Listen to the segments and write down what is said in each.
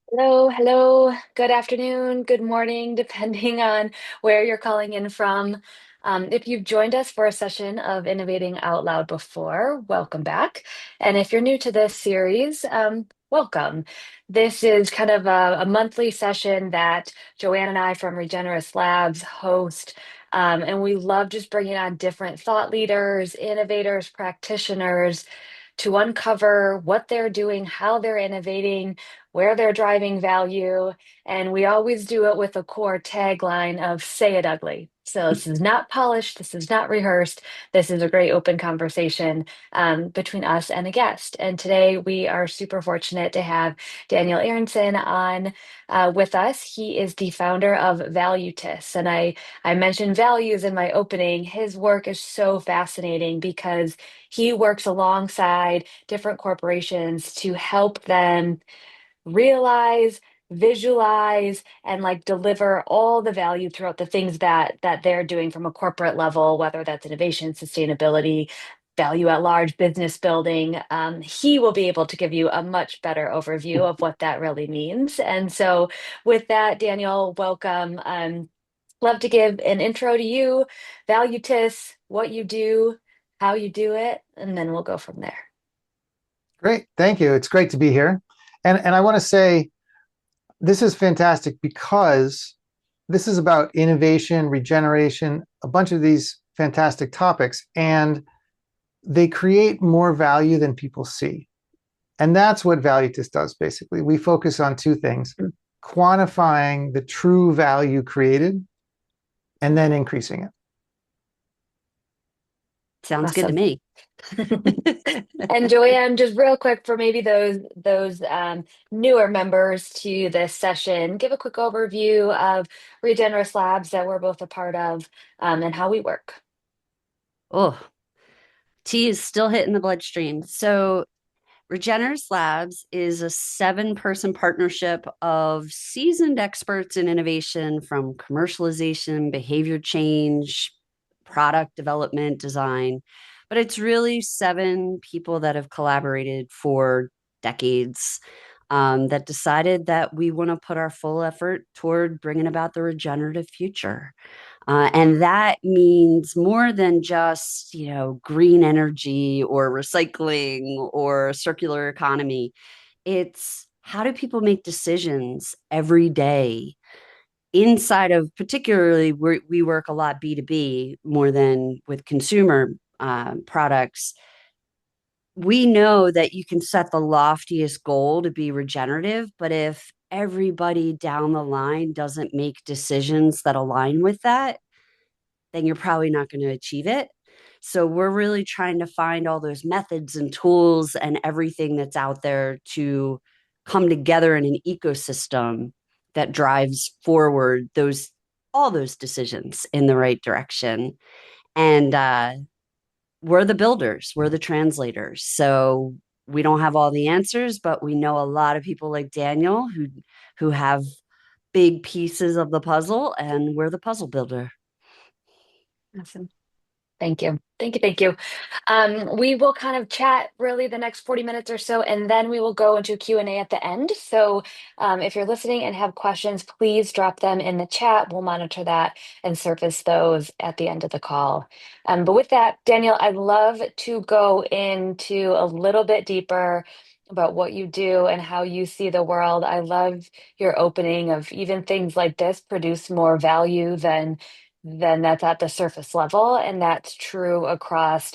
Hello, hello. Good afternoon, good morning, depending on where you're calling in from. If you've joined us for a session of Innovating Out Loud before, welcome back. And if you're new to this series, welcome. This is kind of a monthly session that Joanne and I from Regenerous Labs host. And we love just bringing on different thought leaders, innovators, practitioners to uncover what they're doing, how they're innovating, where they're driving value. And we always do it with a core tagline of say it ugly. So this is not polished, this is not rehearsed. This is a great open conversation between us and a guest. And today we are super fortunate to have Daniel Aronson on with us. He is the founder of Valuetis. And I mentioned values in my opening. His work is so fascinating because he works alongside different corporations to help them realize, visualize, and like deliver all the value throughout the things that they're doing from a corporate level, whether that's innovation, sustainability, value at large, business building. He will be able to give you a much better overview of what that really means. And so, with that, Daniel, welcome. Love to give an intro to you, Valuetis, what you do, how you do it, and then we'll go from there. Great. Thank you. It's great to be here. And I want to say this is fantastic because this is about innovation, regeneration, a bunch of these fantastic topics, and they create more value than people see. And that's what Valuetis does, basically. We focus on two things: quantifying the true value created and then increasing it. Sounds good to Awesome. me. And Joanne, just real quick for maybe those newer members to this session, give a quick overview of Regenerous Labs that we're both a part of, and how we work. Oh, tea is still hitting the bloodstream. So, Regenerous Labs is a seven-person partnership of seasoned experts in innovation from commercialization, behavior change, product development, design. But it's really seven people that have collaborated for decades that decided that we want to put our full effort toward bringing about the regenerative future. And that means more than just, green energy or recycling or circular economy. It's how do people make decisions every day inside of, particularly, we work a lot B2B more than with consumer products. We know that you can set the loftiest goal to be regenerative, but if everybody down the line doesn't make decisions that align with that, then you're probably not going to achieve it. So we're really trying to find all those methods and tools and everything that's out there to come together in an ecosystem that drives forward those all those decisions in the right direction. And we're the builders, we're the translators. So we don't have all the answers, but we know a lot of people like Daniel who have big pieces of the puzzle, and we're the puzzle builder. Awesome. Thank you. Thank you. Thank you. We will kind of chat really the next 40 minutes or so, and then we will go into Q&A at the end. So if you're listening and have questions, please drop them in the chat. We'll monitor that and surface those at the end of the call. But with that, Daniel, I'd love to go into a little bit deeper about what you do and how you see the world. I love your opening of even things like this produce more value than that's at the surface level. And that's true across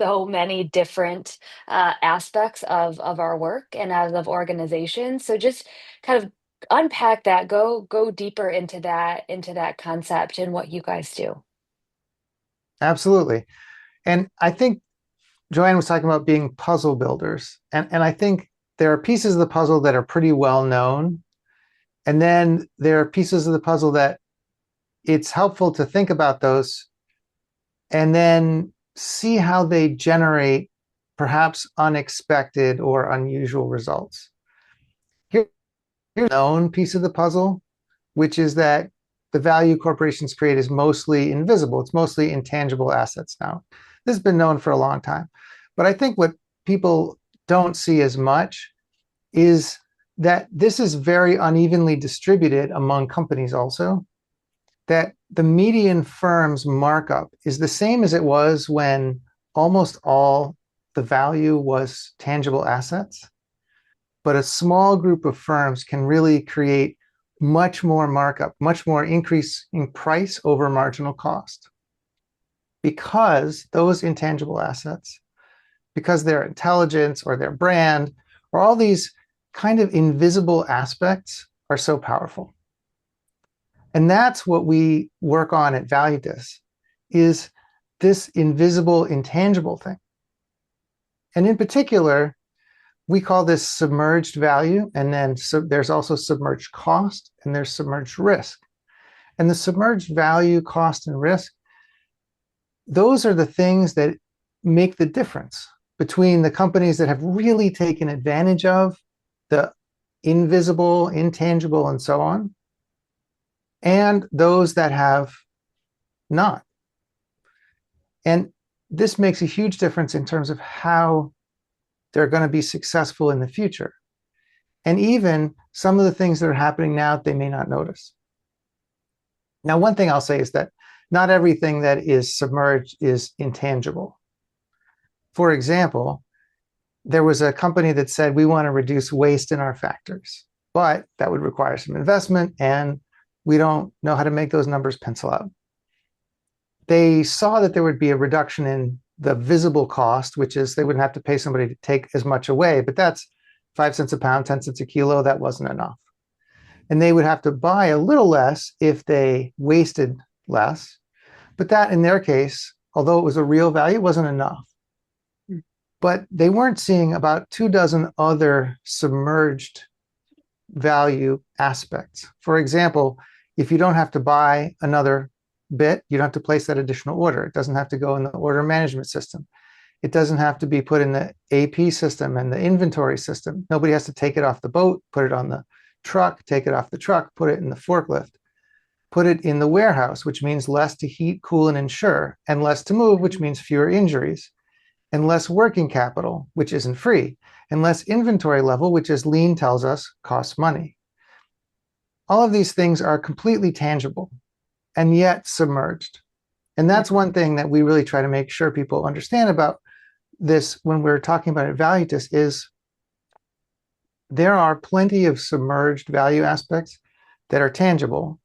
so many different aspects of our work and as of organizations. So just kind of unpack that, go deeper into that concept and what you guys do. Absolutely. And I think Joanne was talking about being puzzle builders. And I think there are pieces of the puzzle that are pretty well known. And then there are pieces of the puzzle that it's helpful to think about those and then see how they generate perhaps unexpected or unusual results. Here's a known piece of the puzzle, which is that the value corporations create is mostly invisible. It's mostly intangible assets now. This has been known for a long time. But I think what people don't see as much is that this is very unevenly distributed among companies also, that the median firm's markup is the same as it was when almost all the value was tangible assets, but a small group of firms can really create much more markup, much more increase in price over marginal cost because those intangible assets, because their intelligence or their brand or all these kind of invisible aspects are so powerful. And that's what we work on at ValueDis is this invisible, intangible thing. And in particular, we call this submerged value. And then there's also submerged cost and there's submerged risk. And the submerged value, cost, and risk, those are the things that make the difference between the companies that have really taken advantage of the invisible, intangible, and so on, and those that have not. And this makes a huge difference in terms of how they're going to be successful in the future. And even some of the things that are happening now they may not notice. Now, one thing I'll say is that not everything that is submerged is intangible. For example, there was a company that said we want to reduce waste in our factories, but that would require some investment, and we don't know how to make those numbers pencil out. They saw that there would be a reduction in the visible cost, which is they wouldn't have to pay somebody to take as much away, but that's 5 cents a pound, 10 cents a kilo. That wasn't enough. And they would have to buy a little less if they wasted less. But that, in their case, although it was a real value, wasn't enough. But they weren't seeing about 24 other submerged value aspects. For example, if you don't have to buy another bit, you don't have to place that additional order. It doesn't have to go in the order management system. It doesn't have to be put in the AP system and the inventory system. Nobody has to take it off the boat, put it on the truck, take it off the truck, put it in the forklift, put it in the warehouse, which means less to heat, cool, and insure, and less to move, which means fewer injuries, and less working capital, which isn't free, and less inventory level, which, as Lean tells us, costs money. All of these things are completely tangible and yet submerged. And that's one thing that we really try to make sure people understand about this when we're talking about it, ValueDis, is there are plenty of submerged value aspects that are tangible.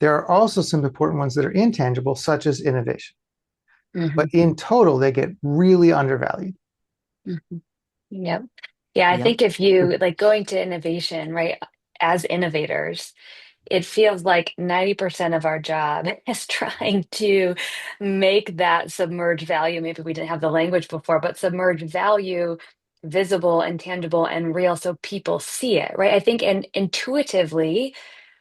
There are also some important ones that are intangible, such as innovation. Mm-hmm. But in total, they get really undervalued. Mm-hmm. Yep. Yeah, I Yep. think if you like going to innovation, right, as innovators, it feels like 90% of our job is trying to make that submerged value. Maybe we didn't have the language before, but submerged value visible and tangible and real so people see it, right? I think and intuitively,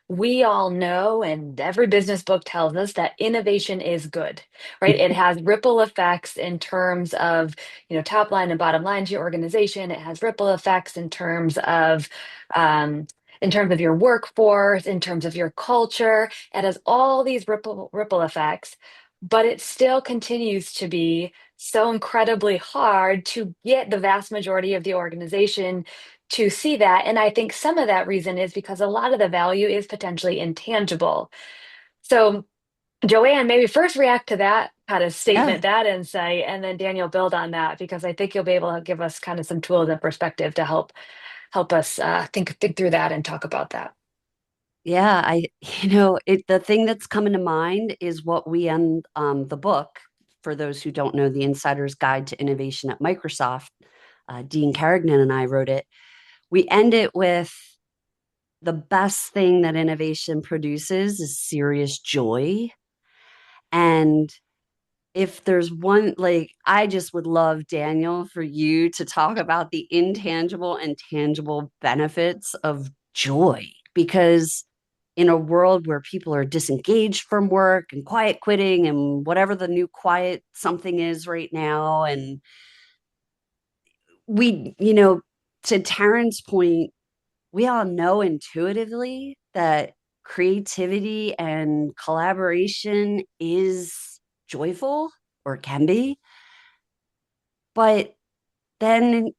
we all know, and every business book tells us that innovation is good, right? It has ripple effects in terms of, top line and bottom line to your organization. It has ripple effects um, in terms of your workforce, in terms of your culture. It has all these ripple effects, but it still continues to be so incredibly hard to get the vast majority of the organization to see that. And I think some of that reason is because a lot of the value is potentially intangible. So, Joanne, maybe first react to that kind of Yeah. statement, that insight, and then Daniel build on that because I think you'll be able to give us kind of some tools and perspective to help us think through that and talk about that. Yeah, the thing that's coming to mind is what we end the book, for those who don't know, the Insider's Guide to Innovation at Microsoft. Dean Carignan and I wrote it. We end it with the best thing that innovation produces is serious joy. And if there's one, like, I just would love, Daniel, for you to talk about the intangible and tangible benefits of joy. Because in a world where people are disengaged from work and quiet quitting and whatever the new quiet something is right now, and to Taryn's point, we all know intuitively that creativity and collaboration is joyful or can be, but then,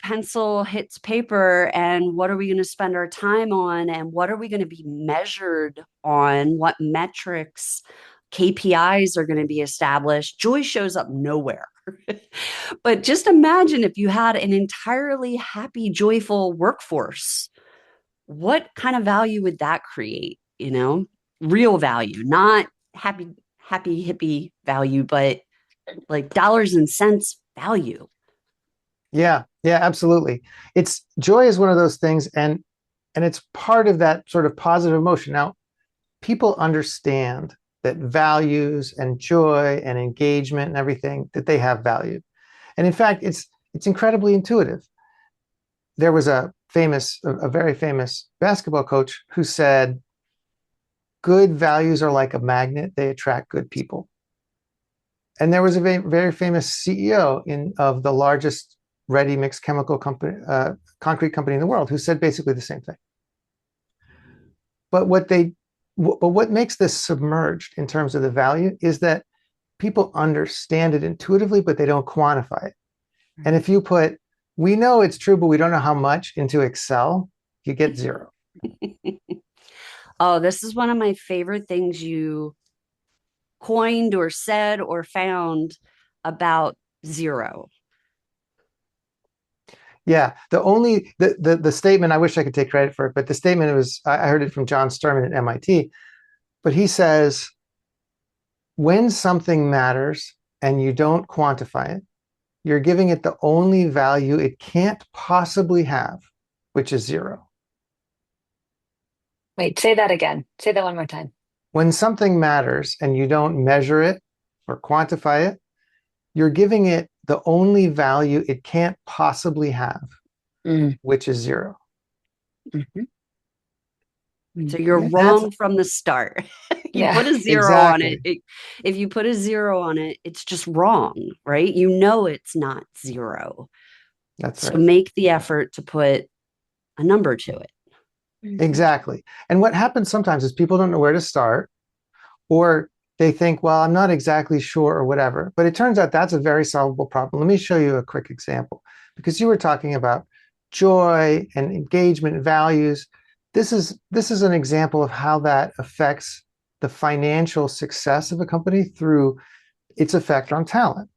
pencil hits paper, and what are we going to spend our time on? And what are we going to be measured on? What metrics, KPIs are going to be established? Joy shows up nowhere. But just imagine if you had an entirely happy, joyful workforce. What kind of value would that create? Real value, not happy, hippie value, but like dollars and cents value. Yeah, yeah, absolutely. It's joy is one of those things, and it's part of that sort of positive emotion. Now, people understand that values and joy and engagement and everything that they have value. And in fact, it's incredibly intuitive. There was a very famous basketball coach who said, "Good values are like a magnet; they attract good people." And there was a very famous CEO of the largest ready mix chemical company, concrete company in the world, who said basically the same thing. But what makes this submerged in terms of the value is that people understand it intuitively, but they don't quantify it. And if you put, we know it's true, but we don't know how much into Excel, you get zero. Oh, this is one of my favorite things you coined or said or found about zero. Yeah. The statement, I wish I could take credit for it, but the statement was, I heard it from John Sturman at MIT, but he says, when something matters and you don't quantify it, you're giving it the only value it can't possibly have, which is zero. Wait, say that again. Say that one more time. When something matters and you don't measure it or quantify it, you're giving it the only value it can't possibly have, Mm, which is zero. mhm, So mm. you're That's wrong from the start. You Yeah. put a zero on it, exactly. if you put a zero on it, it's just wrong, right? It's not zero. That's So right. make the effort to put a number to it. Mhm. Exactly. And what happens sometimes is people don't know where to start, or they think, well, I'm not exactly sure or whatever. But it turns out that's a very solvable problem. Let me show you a quick example because you were talking about joy and engagement and values. This is an example of how that affects the financial success of a company through its effect on talent.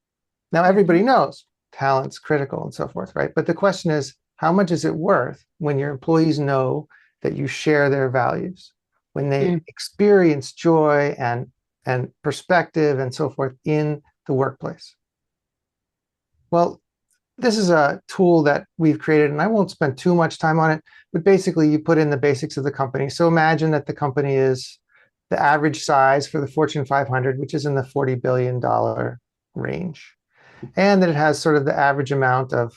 Now, everybody Mhm. knows talent's critical and so forth, right? But the question is, how much is it worth when your employees know that you share their values, when they Mm, experience joy and perspective and so forth in the workplace? Well, this is a tool that we've created, and I won't spend too much time on it, but basically you put in the basics of the company. So imagine that the company is the average size for the Fortune 500, which is in the $40 billion range, and that it has sort of the average amount of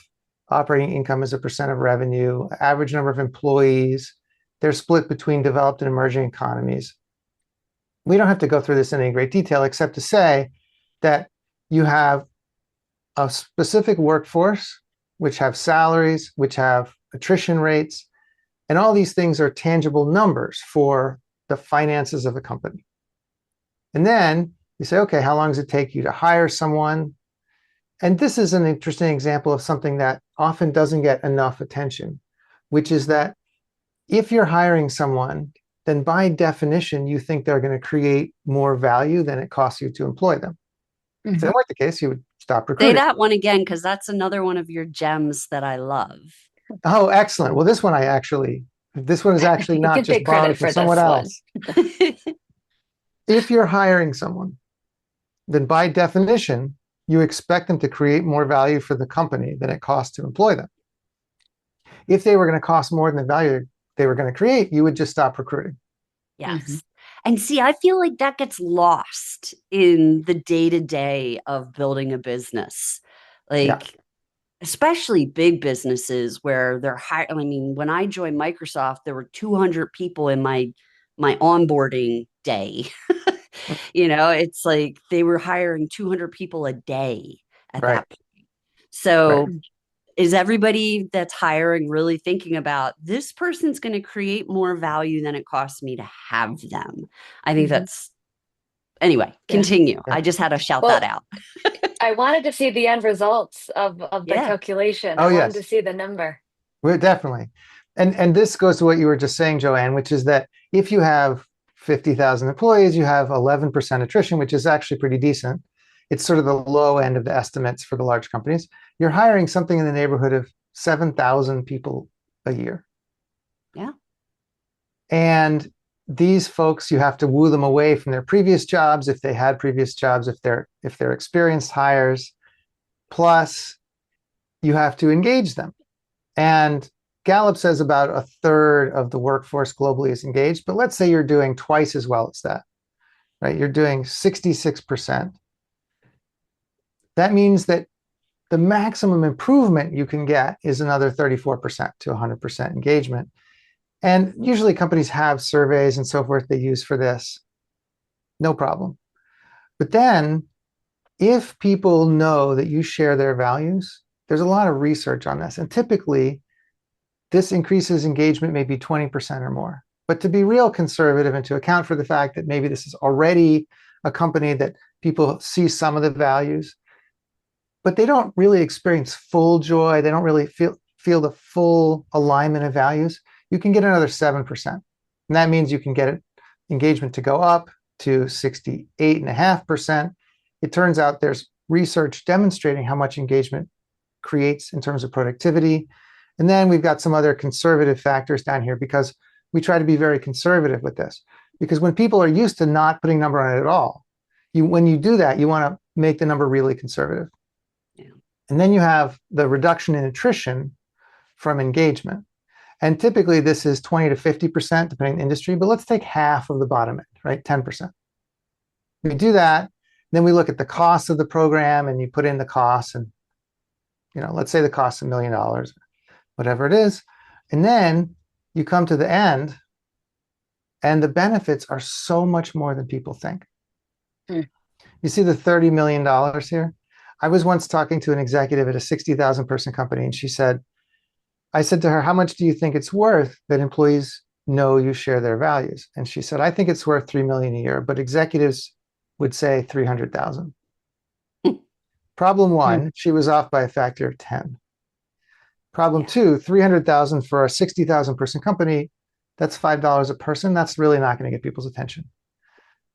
operating income as a percent of revenue, average number of employees. They're split between developed and emerging economies. We don't have to go through this in any great detail, except to say that you have a specific workforce, which have salaries, which have attrition rates, and all these things are tangible numbers for the finances of a company. And then you say, okay, how long does it take you to hire someone? And this is an interesting example of something that often doesn't get enough attention, which is that if you're hiring someone, then by definition, you think they're going to create more value than it costs you to employ them. If mhm. that weren't the case, you would stop Say recruiting. that one again, because that's another one of your gems that I love. Oh, excellent. Well, this one is actually You not can just take borrowed credit from for someone this one. else. If you're hiring someone, then by definition, you expect them to create more value for the company than it costs to employ them. If they were going to cost more than the value they were going to create, you would just stop recruiting. Mhm. Yes. And see, I feel like that gets lost in the day to day of building a business. Yeah, Like, especially big businesses where they're high. I mean, when I joined Microsoft, there were 200 people in my onboarding day. It's like they were hiring 200 people a day at right, that point. right. So is everybody that's hiring really thinking about this person's going to create more value than it costs me to have them? I think Mhm. that's Anyway, Yeah. continue. Yeah. I just had to shout that Well, out. I wanted to see the end results of the Yeah. calculation. Oh I wanted to yes, see the number. we're definitely. And this goes to what you were just saying, Joanne, which is that if you have 50,000 employees, you have 11% attrition, which is actually pretty decent. It's sort of the low end of the estimates for the large companies. You're hiring something in the neighborhood of 7,000 people a year. Yeah. And these folks, you have to woo them away from their previous jobs if they had previous jobs, if they're experienced hires. Plus, you have to engage them. And Gallup says about a third of the workforce globally is engaged, but let's say you're doing twice as well as that, right? You're doing 66%. That means that the maximum improvement you can get is another 34% to 100% engagement. And usually companies have surveys and so forth they use for this, no problem. But then if people know that you share their values, there's a lot of research on this. And typically, this increases engagement maybe 20% or more. But to be real conservative and to account for the fact that maybe this is already a company that people see some of the values, but they don't really experience full joy, they don't really feel the full alignment of values, you can get another 7%. And that means you can get engagement to go up to 68.5%. It turns out there's research demonstrating how much engagement creates in terms of productivity. And then we've got some other conservative factors down here because we try to be very conservative with this. Because when people are used to not putting number on it at all, when you do that, you want to make the number really conservative. Yeah. And then you have the reduction in attrition from engagement. And typically this is 20 to 50%, depending on the industry, but let's take half of the bottom end, right? 10%. We do that, then we look at the cost of the program and you put in the costs and, let's say the cost $1 million, whatever it is. And then you come to the end and the benefits are so much more than people think. Hmm. You see the $30 million here? I was once talking to an executive at a 60,000 person company and I said to her, how much do you think it's worth that employees know you share their values? And she said, I think it's worth 3 million a year, but executives would say 300,000. Problem Hmm. one, she was off by a factor of 10. Problem Yeah. two, 300,000 for a 60,000 person company, that's $5 a person. That's really not going to get people's attention.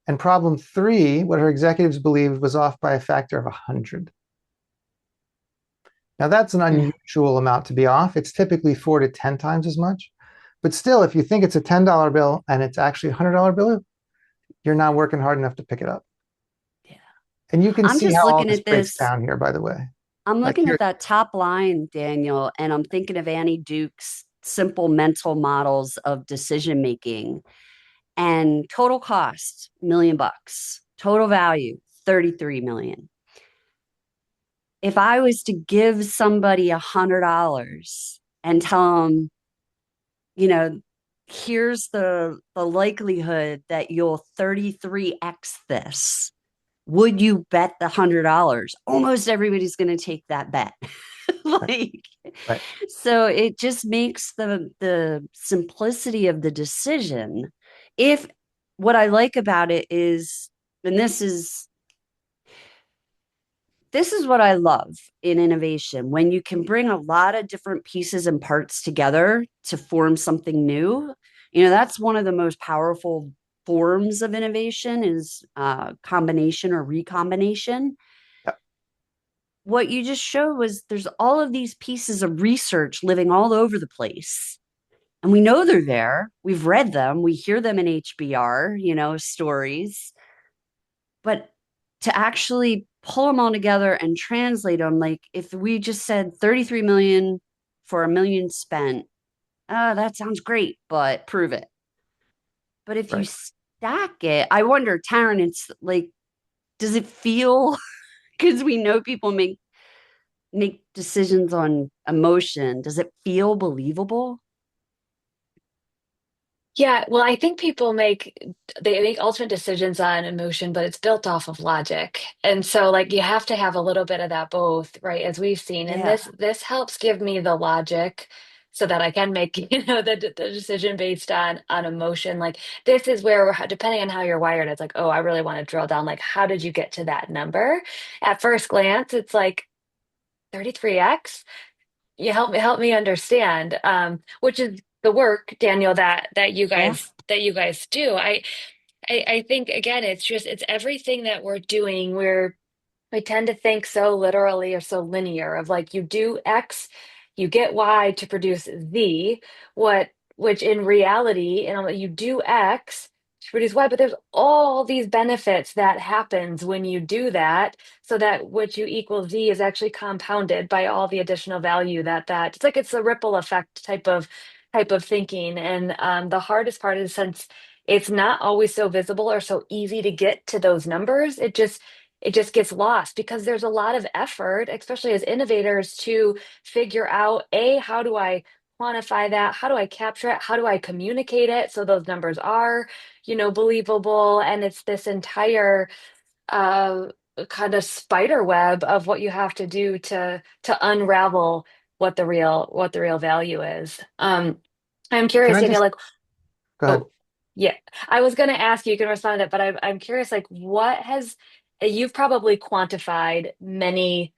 And problem three, what her executives believed was off by a factor of 100. Now that's an Hmm. unusual amount to be off. It's typically 4 to 10 times as much. But still, if you think it's a $10 bill and it's actually a $100 bill, you're not working hard enough to pick it up. Yeah. And you can I'm see just how all looking this at breaks this. down here, by the way. I'm Like looking here, at that top line, Daniel, and I'm thinking of Annie Duke's simple mental models of decision making and total cost, $1 million, total value, 33 million. If I was to give somebody $100 and tell them, you know, here's the likelihood that you'll 33x this, would you bet the $100? Almost everybody's going to take that bet. right, Like, right. so it just makes the simplicity of the decision. If what I like about it is, and this is what I love in innovation, when you can bring a lot of different pieces and parts together to form something new. That's one of the most powerful forms of innovation is combination or recombination. Yeah, What you just showed was there's all of these pieces of research living all over the place. And we know they're there. We've read them. We hear them in HBR, stories. But to actually pull them all together and translate them, like if we just said 33 million for $1 million spent, that sounds great, but prove it. But if you right. stack it, I wonder, Taryn, it's like, does it feel, because we know people make decisions on emotion, does it feel believable? Yeah, well, I think people they make ultimate decisions on emotion, but it's built off of logic. And so like you have to have a little bit of that both, right? As we've seen. And Yeah. this helps give me the logic so that I can make, the decision based on emotion. Like this is where depending on how you're wired, it's like, oh, I really want to drill down. Like, how did you get to that number? At first glance, it's like 33x. You help me understand, which is the work, Daniel, that Yeah. you guys do. I think again, it's everything that we're doing. We tend to think so literally or so linear of like you do X, you get Y to produce Z, what which in reality, you do X to produce Y, but there's all these benefits that happens when you do that, so that what you equal Z is actually compounded by all the additional value that it's like it's a ripple effect type of thinking. And the hardest part is since it's not always so visible or so easy to get to those numbers, it just gets lost because there's a lot of effort, especially as innovators, to figure out A, how do I quantify that? How do I capture it? How do I communicate it so those numbers are, believable? And it's this entire uh, kind of spider web of what you have to do to unravel what the real value is. I'm Can curious, I Daniel, just like, go ahead? oh, yeah. I was going to ask you, you can respond to it, but I'm curious, like, you've probably quantified many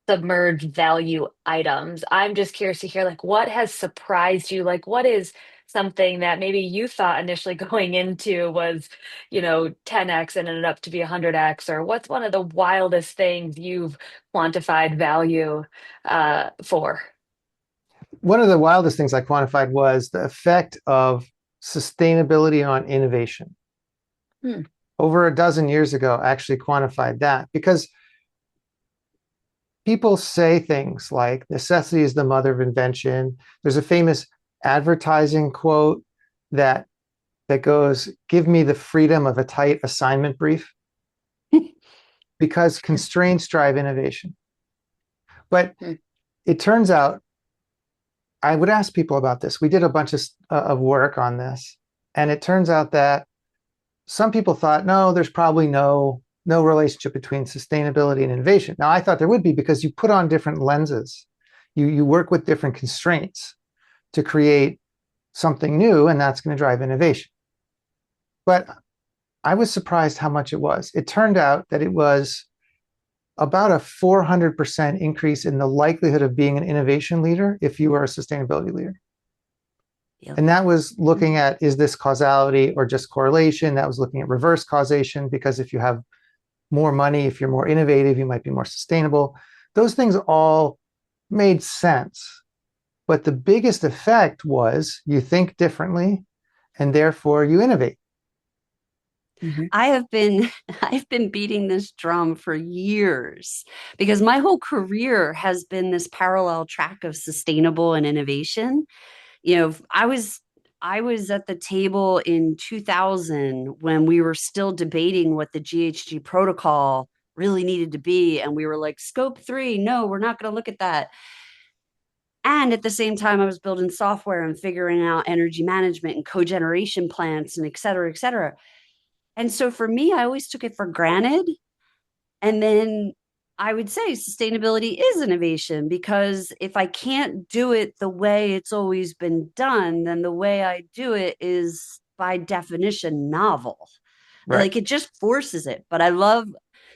submerged value items. I'm just curious to hear, like, what has surprised you? Like, what is something that maybe you thought initially going into was, 10x and ended up to be 100x, or what's one of the wildest things you've quantified value for? One of the wildest things I quantified was the effect of sustainability on innovation. Hmm. Over a dozen years ago, I actually quantified that because people say things like necessity is the mother of invention. There's a famous advertising quote that goes, "Give me the freedom of a tight assignment brief," because constraints drive innovation. But Hmm. it turns out, I would ask people about this. We did a bunch of work on this, and it turns out that some people thought, no, there's probably no relationship between sustainability and innovation. Now, I thought there would be because you put on different lenses, you work with different constraints to create something new, and that's going to drive innovation. But I was surprised how much it was. It turned out that it was about a 400% increase in the likelihood of being an innovation leader if you are a sustainability leader. Yep. And that was looking at, is this causality or just correlation? That was looking at reverse causation, because if you have more money, if you're more innovative, you might be more sustainable. Those things all made sense. But the biggest effect was you think differently and therefore you innovate. Mhm. I have been I've been beating this drum for years because my whole career has been this parallel track of sustainable and innovation. I was at the table in 2000 when we were still debating what the GHG protocol really needed to be, and we were like, scope 3, no, we're not going to look at that. And at the same time, I was building software and figuring out energy management and cogeneration plants and et cetera, et cetera. And so for me, I always took it for granted. And then I would say sustainability is innovation, because if I can't do it the way it's always been done, then the way I do it is by definition novel. Right. Like it just forces it. But I love,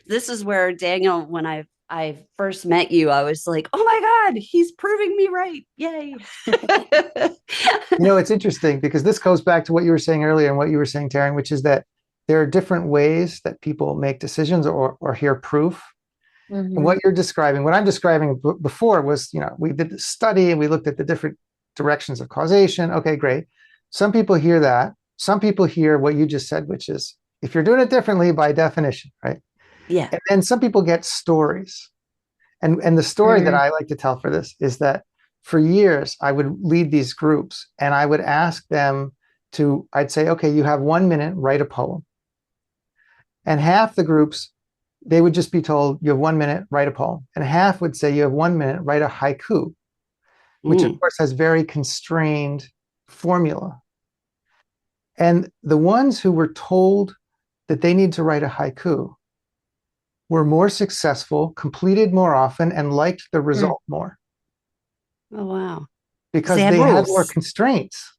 this is where Daniel, when I first met you, I was like, oh my God, he's proving me right. Yay. It's interesting because this goes back to what you were saying earlier and what you were saying, Taryn, which is that there are different ways that people make decisions or hear proof. And Mhm. what you're describing, what I'm describing before was, we did the study and we looked at the different directions of causation. Okay, great. Some people hear that. Some people hear what you just said, which is if you're doing it differently by definition, right? Yeah. And then some people get stories. And the story that Mm. I like to tell for this is that for years I would lead these groups and I would ask them I'd say, okay, you have 1 minute, write a poem. And half the groups, they would just be told, you have 1 minute, write a poem. And half would say, you have 1 minute, write a haiku, which of Mm. course has very constrained formula. And the ones who were told that they need to write a haiku were more successful, completed more often, and liked the Mm. result more. Oh, wow. They because had they had more rules. constraints.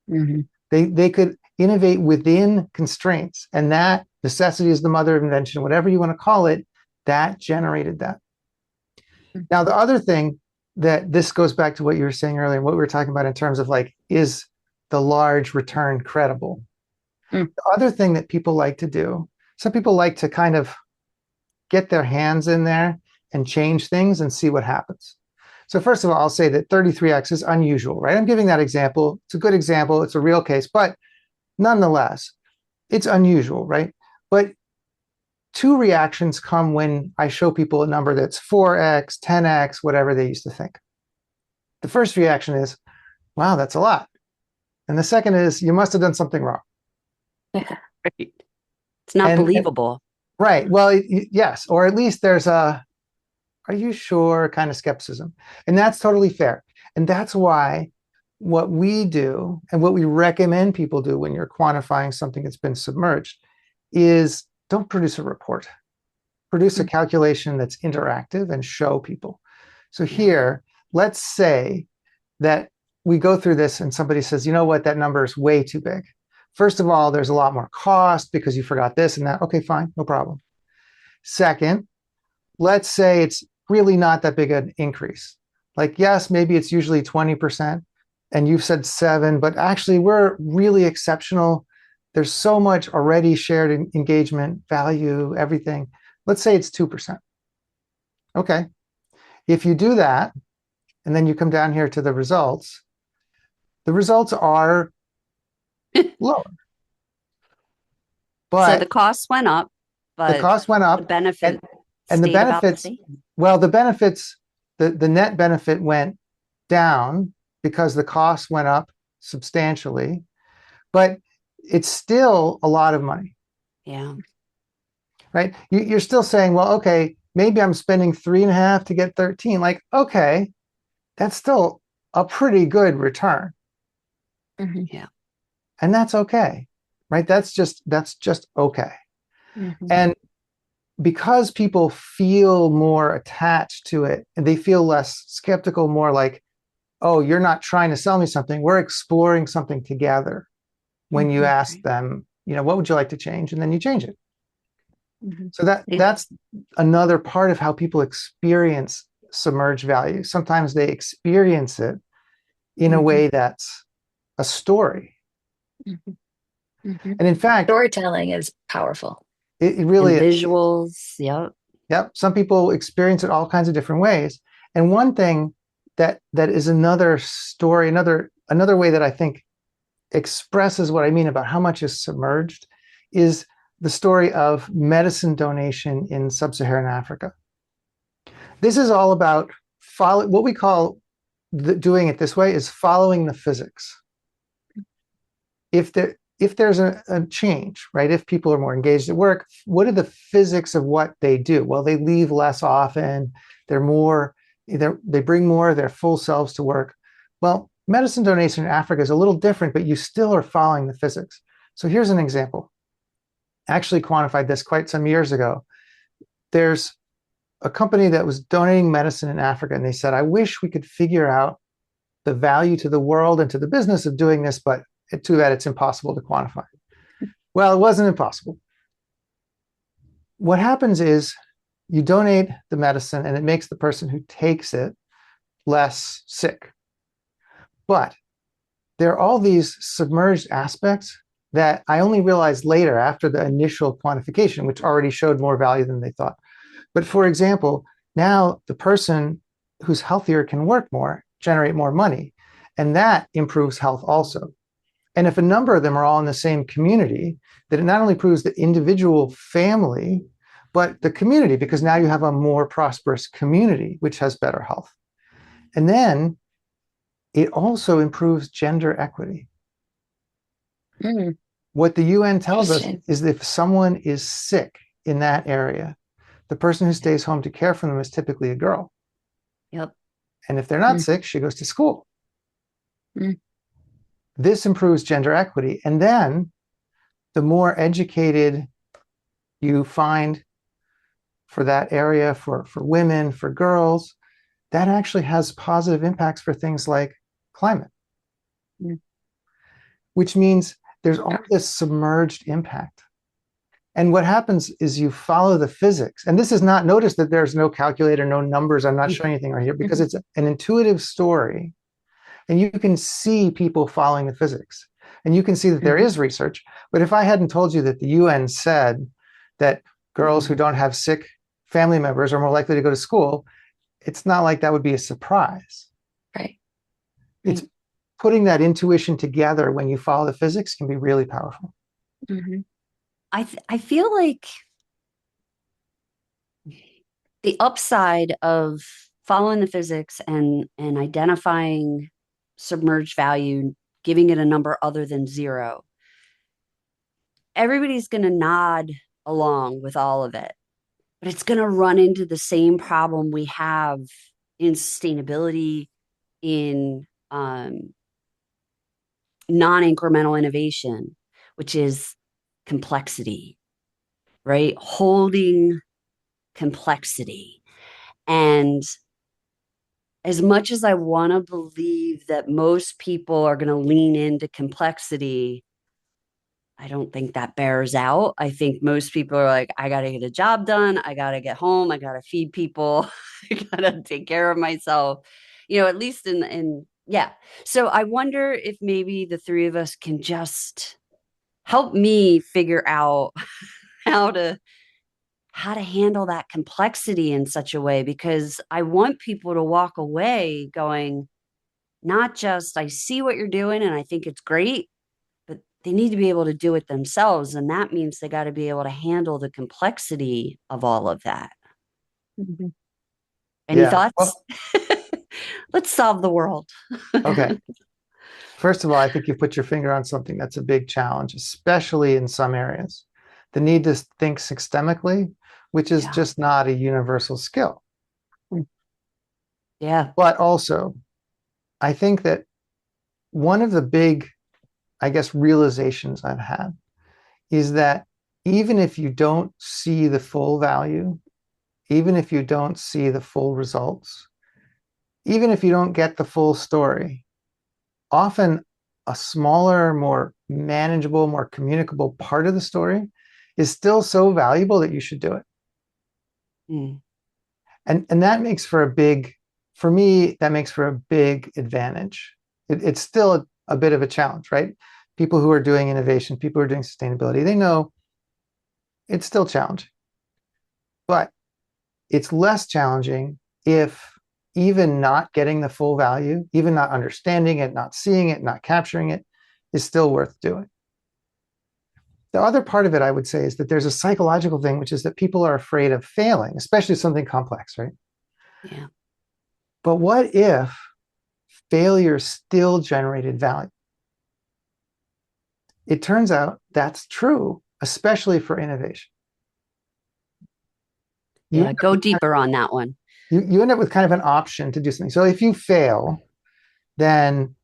Mhm. They could innovate within constraints, and that necessity is the mother of invention, whatever you want to call it, that generated that. Now, the other thing that this goes back to what you were saying earlier, what we were talking about in terms of like, is the large return credible? Mm. The other thing that people like to do, some people like to kind of get their hands in there and change things and see what happens. So first of all, I'll say that 33x is unusual, right? I'm giving that example. It's a good example. It's a real case, but nonetheless, it's unusual, right? But two reactions come when I show people a number that's 4x, 10x, whatever they used to think. The first reaction is, wow, that's a lot. And the second is, you must have done something wrong. Right. It's not And believable. right, well, yes, or at least there's a, are you sure kind of skepticism. And that's totally fair. And that's why what we do and what we recommend people do when you're quantifying something that's been submerged is don't produce a report. Produce a Mm. calculation that's interactive and show people. So Yeah. here, let's say that we go through this and somebody says, you know what, that number is way too big. First of all, there's a lot more cost because you forgot this and that. Okay, fine, no problem. Second, let's say it's really not that big an increase. Like, yes, maybe it's usually 20%, and you've said 7, but actually we're really exceptional. There's so much already shared engagement, value, everything. Let's say it's 2%. Okay. If you do that, and then you come down here to the results are lower. So the But costs went up, the but cost went the up, benefit and the stayed about the benefits, same. well, the benefits, the net benefit went down because the cost went up substantially, but it's still a lot of money, Yeah. right? You're still saying, well, okay, maybe I'm spending 3.5 to get 13. Like, okay, that's still a pretty good return. Mhm. Yeah. And that's okay, right? That's just okay. Mhm. And because people feel more attached to it and they feel less skeptical, more like, oh, you're not trying to sell me something, we're exploring something together. When you Mhm. ask Right. them, what would you like to change, and then you change it. Mhm. So that It- that's another part of how people experience submerged value. Sometimes they experience it in a Mhm. way that's a story. Mhm. Mhm. And in fact, Storytelling is powerful. it and really is. visuals. Yep. Yep. Some people experience it all kinds of different ways. And one thing that is another story, another way that I think expresses what I mean about how much is submerged is the story of medicine donation in sub-Saharan Africa. This is all about what we call doing it this way is following the physics. If there's a change, right? If people are more engaged at work, what are the physics of what they do? Well, they leave less often. They bring more of their full selves to work. Well, medicine donation in Africa is a little different, but you still are following the physics. So here's an example. I actually quantified this quite some years ago. There's a company that was donating medicine in Africa, and they said, I wish we could figure out the value to the world and to the business of doing this, but too bad it's impossible to quantify. Well, it wasn't impossible. What happens is you donate the medicine and it makes the person who takes it less sick. But there are all these submerged aspects that I only realized later after the initial quantification, which already showed more value than they thought. But for example, now the person who's healthier can work more, generate more money, and that improves health also. And if a number of them are all in the same community, then it not only proves the individual family, but the community, because now you have a more prosperous community, which has better health. And then it also improves gender equity. Mm. What the UN tells us Interesting. is that if someone is sick in that area, the person who stays home to care for them is typically a girl. Yep. And if they're not Mm. sick, she goes to school. Mm. This improves gender equity. And then the more educated you find for that area, for women, for girls, that actually has positive impacts for things like climate, Mm. which means there's all this submerged impact. And what happens is you follow the physics. And this is not, notice that there's no calculator, no numbers. I'm not showing anything right here because Mhm. it's an intuitive story. And you can see people following the physics. And you can see that there Mhm. is research. But if I hadn't told you that the UN said that girls who don't have sick family members are more likely to go to school, it's not like that would be a surprise. Right. It's putting that intuition together when you follow the physics can be really powerful. Mhm. I feel like the upside of following the physics and identifying submerged value, giving it a number other than zero, everybody's going to nod along with all of it, but it's going to run into the same problem we have in sustainability, in non-incremental innovation, which is complexity, right? Holding complexity. And as much as I want to believe that most people are going to lean into complexity, I don't think that bears out. I think most people are like, I got to get a job done. I got to get home. I got to feed people. I got to take care of myself, at least yeah. So I wonder if maybe the three of us can just help me figure out how to how to handle that complexity in such a way, because I want people to walk away going, not just I see what you're doing and I think it's great, but they need to be able to do it themselves. And that means they got to be able to handle the complexity of all of that. Mhm. Any Yeah. thoughts? Well, Let's solve the world. okay. First of all, I think you put your finger on something that's a big challenge, especially in some areas. The need to think systemically, which is Yeah. just not a universal skill. Yeah. But also, I think that one of the big, I guess, realizations I've had is that even if you don't see the full value, even if you don't see the full results, even if you don't get the full story, often a smaller, more manageable, more communicable part of the story is still so valuable that you should do it. Mm. And that makes for a big, for me, that makes for a big advantage. It's still a bit of a challenge, right? People who are doing innovation, people who are doing sustainability, they know it's still challenging, but it's less challenging if even not getting the full value, even not understanding it, not seeing it, not capturing it, is still worth doing. The other part of it, I would say, is that there's a psychological thing, which is that people are afraid of failing, especially something complex, right? Yeah. But what if failure still generated value? It turns out that's true, especially for innovation. You Yeah. end Go up, deeper on that one. you end up with kind of an option to do something. So if you fail, then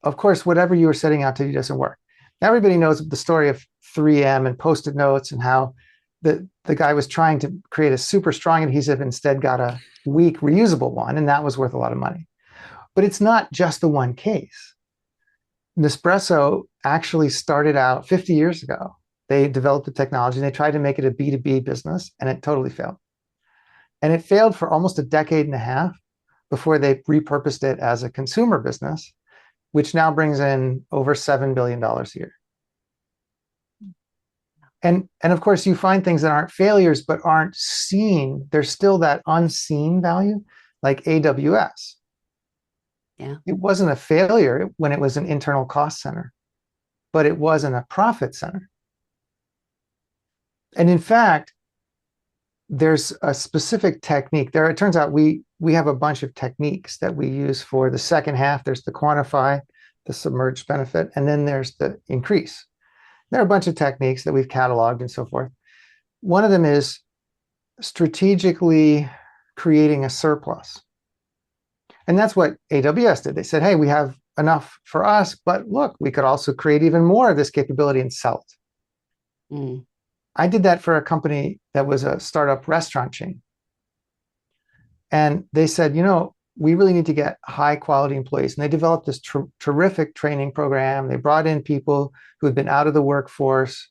of course, whatever you were setting out to do doesn't work. Everybody knows the story of 3M and Post-it notes and how the guy was trying to create a super strong adhesive, instead got a weak reusable one, and that was worth a lot of money. But it's not just the one case. Nespresso actually started out 50 years ago. They developed the technology and they tried to make it a B2B business, and it totally failed. And it failed for almost a decade and a half before they repurposed it as a consumer business, which now brings in over $7 billion a year. And of course, you find things that aren't failures, but aren't seen. There's still that unseen value, like AWS. Yeah. It wasn't a failure when it was an internal cost center, but it wasn't a profit center. And in fact, there's a specific technique there. It turns out we have a bunch of techniques that we use for the second half. There's the quantify, the submerged benefit, and then there's the increase. There are a bunch of techniques that we've cataloged and so forth. One of them is strategically creating a surplus. And that's what AWS did. They said, hey, we have enough for us, but look, we could also create even more of this capability and sell it. Mm. I did that for a company that was a startup restaurant chain. And they said, we really need to get high quality employees. And they developed this terrific training program. They brought in people who had been out of the workforce.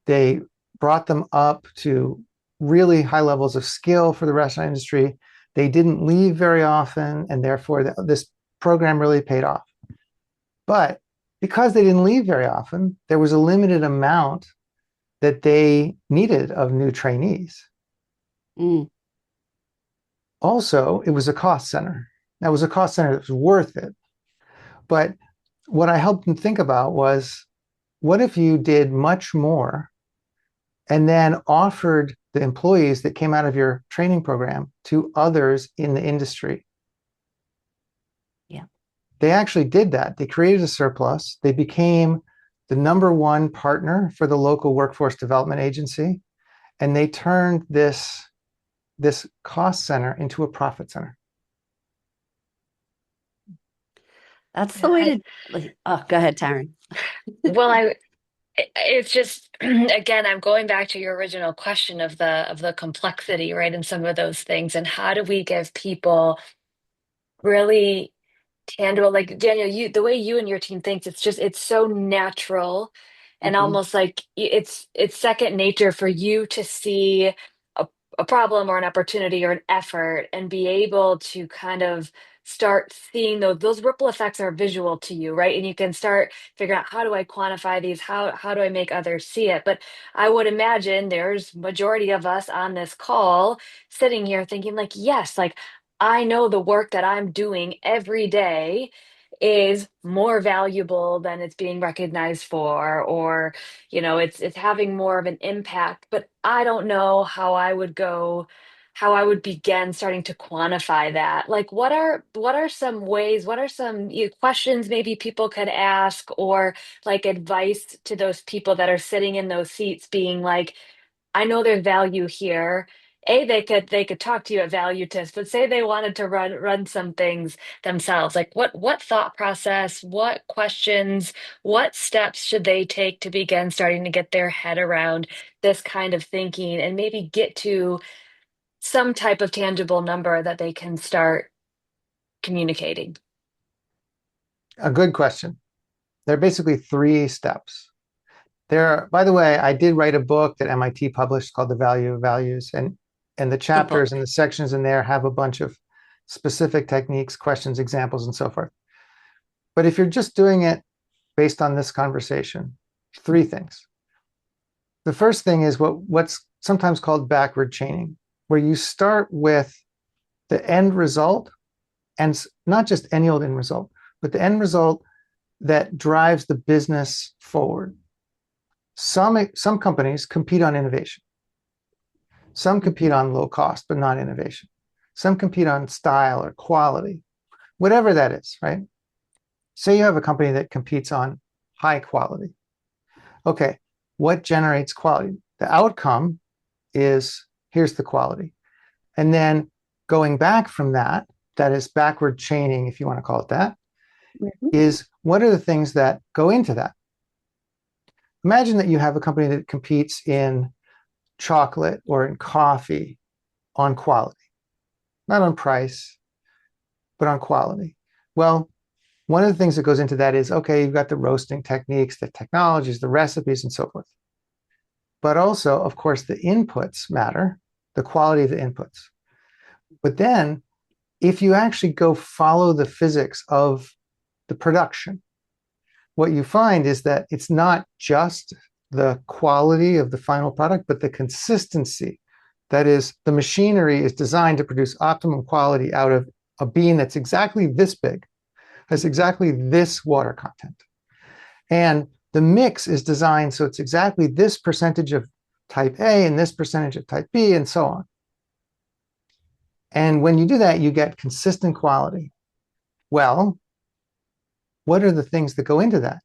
They brought them up to really high levels of skill for the restaurant industry. They didn't leave very often, and therefore this program really paid off. But because they didn't leave very often, there was a limited amount that they needed of new trainees. Mm. Also, it was a cost center. That was a cost center that was worth it. But what I helped them think about was, what if you did much more and then offered the employees that came out of your training program to others in the industry? Yeah. They actually did that. They created a surplus. They became the number one partner for the local workforce development agency, and they turned this cost center into a profit center. That's the Yeah, way to, like, oh, go ahead, Taryn. well, it's just again, I'm going back to your original question of the complexity, right, in some of those things, and how do we give people really tangible, like Daniel, you the way you and your team thinks, it's so natural and Mhm. almost like it's second nature for you to see a, a problem or an opportunity or an effort and be able to kind of start seeing those ripple effects are visual to you, right? And you can start figuring out, how do I quantify these? How do I make others see it? But I would imagine there's majority of us on this call sitting here thinking like, yes, like I know the work that I'm doing every day is more valuable than it's being recognized for, or, it's having more of an impact, but I don't know how I would begin starting to quantify that. Like, what are some ways, what are some questions maybe people could ask, or like advice to those people that are sitting in those seats being like, I know there's value here. They could talk to you at value test, but say they wanted to run some things themselves. Like what thought process, what questions, what steps should they take to begin starting to get their head around this kind of thinking and maybe get to some type of tangible number that they can start communicating? A good question. There are basically three steps. By the way, I did write a book that MIT published called The Value of Values, and the Good chapters book. and the sections in there have a bunch of specific techniques, questions, examples, and so forth. But if you're just doing it based on this conversation, three things. The first thing is what's sometimes called backward chaining, where you start with the end result, and not just any old end result, but the end result that drives the business forward. Some companies compete on innovation. Some compete on low cost, but not innovation. Some compete on style or quality, whatever that is, right? Say you have a company that competes on high quality. Okay, what generates quality? The outcome is, here's the quality. And then going back from that, that is backward chaining, if you want to call it that, Mhm. is what are the things that go into that? Imagine that you have a company that competes in chocolate or in coffee on quality, not on price, but on quality. Well, one of the things that goes into that is, okay, you've got the roasting techniques, the technologies, the recipes, and so forth. But also, of course, the inputs matter, the quality of the inputs. But then, if you actually go follow the physics of the production, what you find is that it's not just the quality of the final product, but the consistency. That is, the machinery is designed to produce optimum quality out of a bean that's exactly this big, has exactly this water content. And the mix is designed so it's exactly this percentage of type A and this percentage of type B and so on. And when you do that, you get consistent quality. Well, what are the things that go into that?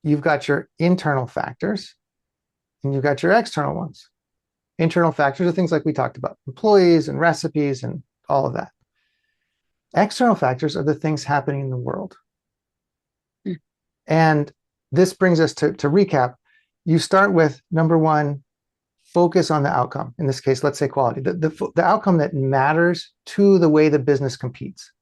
You've got your internal factors and you've got your external ones. Internal factors are things like we talked about, employees and recipes and all of that. External factors are the things happening in the world. Mm. And this brings us to recap. You start with number one, focus on the outcome. In this case, let's say quality, the outcome that matters to the way the business competes.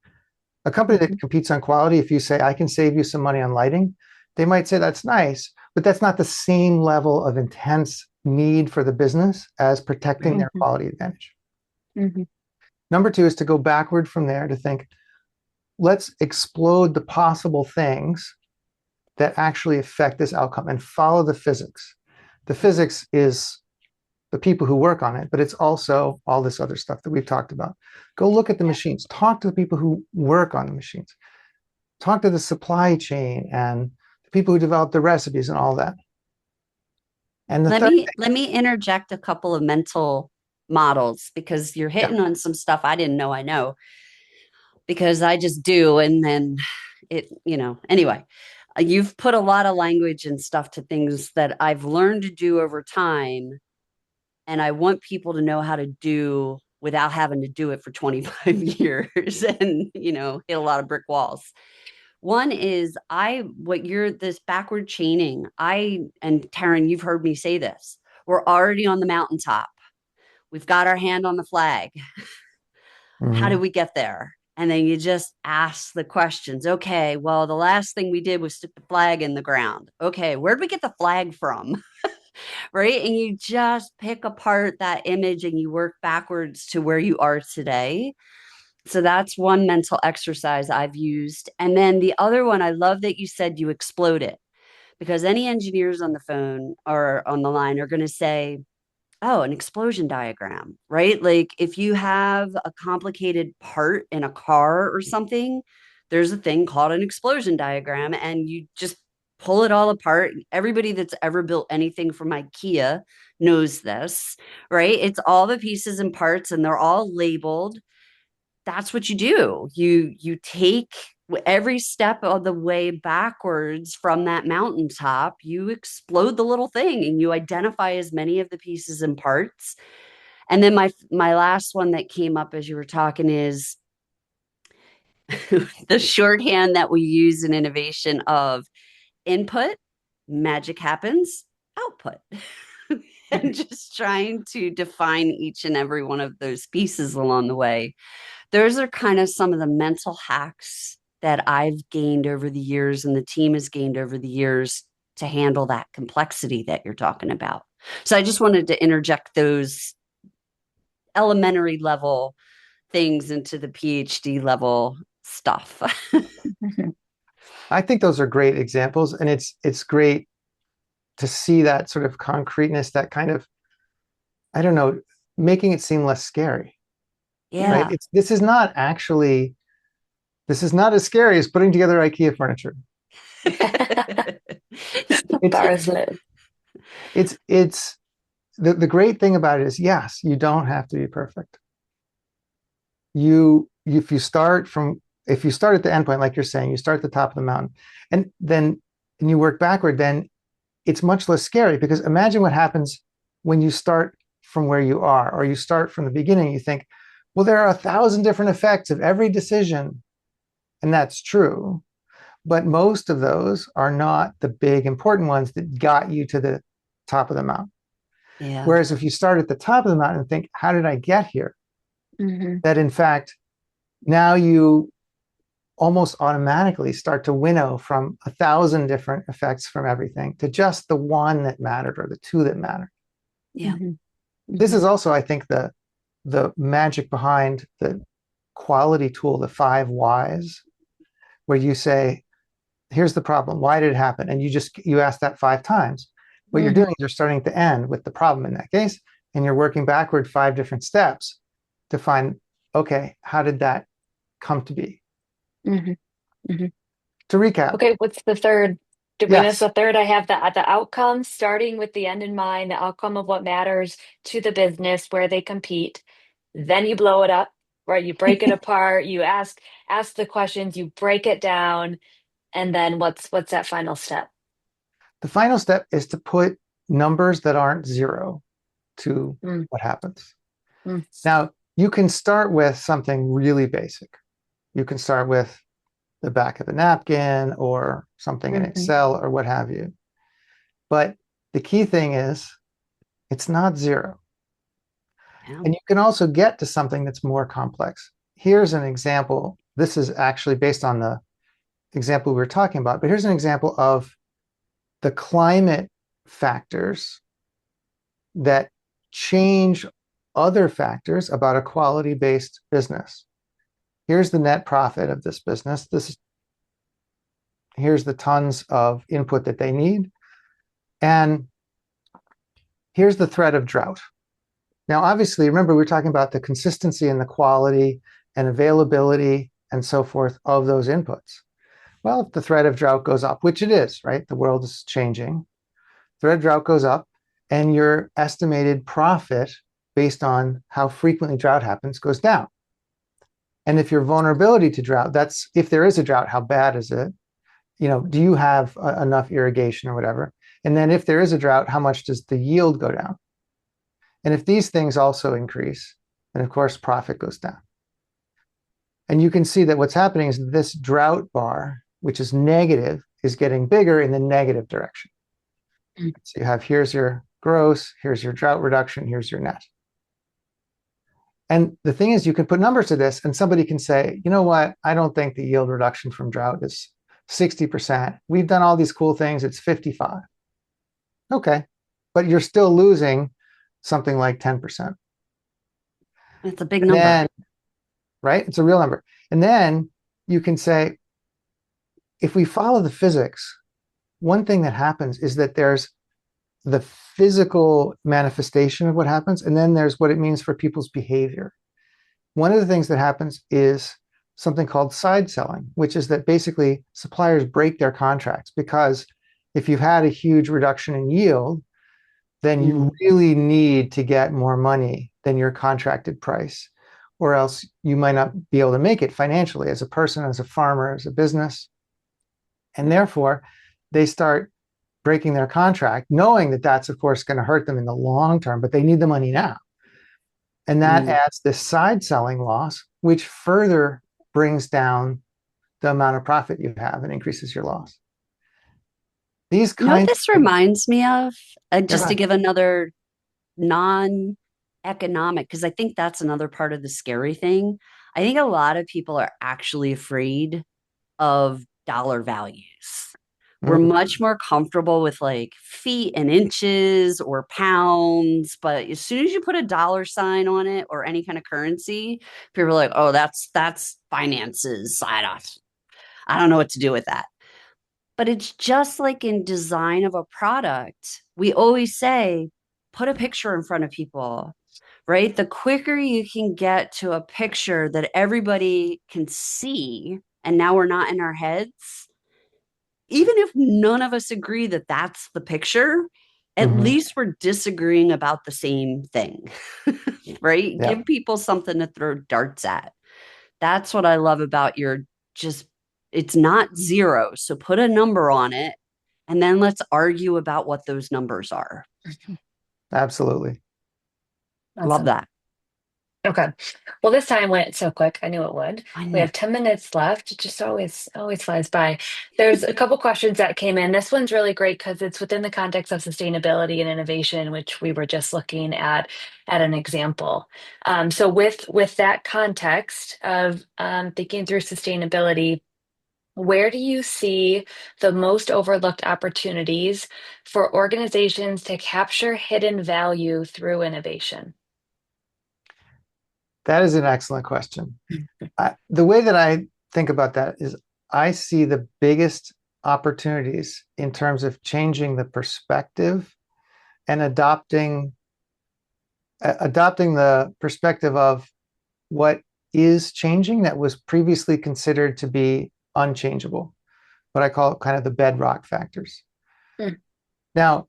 A company that competes on quality, if you say, I can save you some money on lighting, they might say that's nice, but that's not the same level of intense need for the business as protecting their Mhm. quality advantage. Mhm. Number two is to go backward from there to think, let's explode the possible things that actually affect this outcome and follow the physics. The physics is the people who work on it, but it's also all this other stuff that we've talked about. Go look at the machines, talk to the people who work on the machines, talk to the supply chain and the people who develop the recipes and all that. And the Let third me thing, let me interject a couple of mental models because you're yeah, hitting on some stuff I didn't know I know because I just do and then anyway, you've put a lot of language and stuff to things that I've learned to do over time and I want people to know how to do without having to do it for 25 years and hit a lot of brick walls. One is what you're this backward chaining. And Taryn, you've heard me say this. We're already on the mountaintop. We've got our hand on the flag. How mm-hmm. did we get there? And then you just ask the questions. Okay, well, the last thing we did was stick the flag in the ground. Okay, where'd we get the flag from? Right. And you just pick apart that image and you work backwards to where you are today. So that's one mental exercise I've used. And then the other one, I love that you said you explode it because any engineers on the phone or on the line are going to say, oh, an explosion diagram, right? Like if you have a complicated part in a car or something, there's a thing called an explosion diagram, and you just pull it all apart. Everybody that's ever built anything from IKEA knows this, right? It's all the pieces and parts, and they're all labeled. That's what you do. You take every step of the way backwards from that mountaintop, you explode the little thing and you identify as many of the pieces and parts. And then my last one that came up as you were talking is the shorthand that we use in innovation of input, magic happens, output. And just trying to define each and every one of those pieces along the way. Those are kind of some of the mental hacks that I've gained over the years and the team has gained over the years to handle that complexity that you're talking about. So I just wanted to interject those elementary level things into the PhD level stuff. Mhm. I think those are great examples, and it's great to see that sort of concreteness, that kind of, I don't know, making it seem less scary, right? Yeah. It's this is not as scary as putting together IKEA furniture. It's Bars live. it's the great thing about it is, yes, you don't have to be perfect. If you start at the endpoint, like you're saying, you start at the top of the mountain, and you work backward, then it's much less scary, because imagine what happens when you start from where you are, or you start from the beginning. You think, well, there are 1,000 different effects of every decision, and that's true, but most of those are not the big important ones that got you to the top of the mountain. Yeah. Whereas if you start at the top of the mountain and think, how did I get here? Mhm. That in fact, now you almost automatically start to winnow from 1,000 different effects from everything to just the one that mattered, or the two that mattered. Yeah. Mhm. This is Mhm. also, I think, the magic behind the quality tool, the 5 whys, where you say, here's the problem. Why did it happen? And you ask that 5 times. What you're doing Mhm. is you're starting at the end with the problem in that case, and you're working backward 5 different steps to find, okay, how did that come to be? Mhm. Mhm. To recap, Okay, what's the third? Did we miss yes, the third? I have the outcome, starting with the end in mind, the outcome of what matters to the business where they compete. Then you blow it up, right? You break it apart, you ask the questions, you break it down, and then what's that final step? the final step is to put numbers that aren't zero to Mm, what happens. mm, Now, you can start with something really basic. You can start with the back of a napkin or something in mhm, Excel or what have you. But the key thing is, It's not zero. Yeah. And you can also get to something that's more complex. Here's an example. This is actually based on the example we were talking about, but here's an example of the climate factors that change other factors about a quality-based business. Here's the net profit of this business. Here's the tons of input that they need. And here's the threat of drought. Now, obviously, remember, we were talking about the consistency and the quality and availability and so forth of those inputs. Well, if the threat of drought goes up, which it is, right? The world is changing. Threat of drought goes up, and your estimated profit based on how frequently drought happens goes down. And if your vulnerability to drought, that's if there is a drought, how bad is it? Do you have enough irrigation or whatever? And then if there is a drought, how much does the yield go down? And if these things also increase, then of course profit goes down. And you can see that what's happening is this drought bar, which is negative, is getting bigger in the negative direction. So you have here's your gross, here's your drought reduction, here's your net. And the thing is, you can put numbers to this, and somebody can say, you know what? I don't think the yield reduction from drought is 60%. We've done all these cool things. It's 55. Okay. But you're still losing something like 10%. It's a big And number. then, right? It's a real number. And then you can say, if we follow the physics, one thing that happens is that there's the physical manifestation of what happens, and then there's what it means for people's behavior. One of the things that happens is something called side selling, which is that basically suppliers break their contracts because if you've had a huge reduction in yield, then you really need to get more money than your contracted price, or else you might not be able to make it financially as a person, as a farmer, as a business. And therefore, they start breaking their contract, knowing that that's, of course, going to hurt them in the long term, but they need the money now. And that adds this side selling loss, which further brings down the amount of profit you have and increases your loss. These You know what kinds this of things, reminds me of? Just to yeah, give another non-economic, because I think that's another part of the scary thing. I think a lot of people are actually afraid of dollar values. We're mm, much more comfortable with like feet and inches or pounds, but as soon as you put a dollar sign on it or any kind of currency, people are like, "Oh, that's finances. I don't know what to do with that." But it's just like in design of a product. We always say, put a picture in front of people, right? The quicker you can get to a picture that everybody can see, and now we're not in our heads, even if none of us agree that that's the picture, at mhm, least we're disagreeing about the same thing, right? yeah, Give people something to throw darts at. That's what I love about your just, it's not zero. So put a number on it and then let's argue about what those numbers are. absolutely. Love Awesome. that. Okay. Well, this time went so quick. I knew it would. I We know. have 10 minutes left. It just always flies by. There's a couple questions that came in. This one's really great because it's within the context of sustainability and innovation, which we were just looking at an example. So with that context of thinking through sustainability, where do you see the most overlooked opportunities for organizations to capture hidden value through innovation? That is an excellent question. The way that I think about that is I see the biggest opportunities in terms of changing the perspective and adopting the perspective of what is changing that was previously considered to be unchangeable, what I call kind of the bedrock factors. Mm, Now,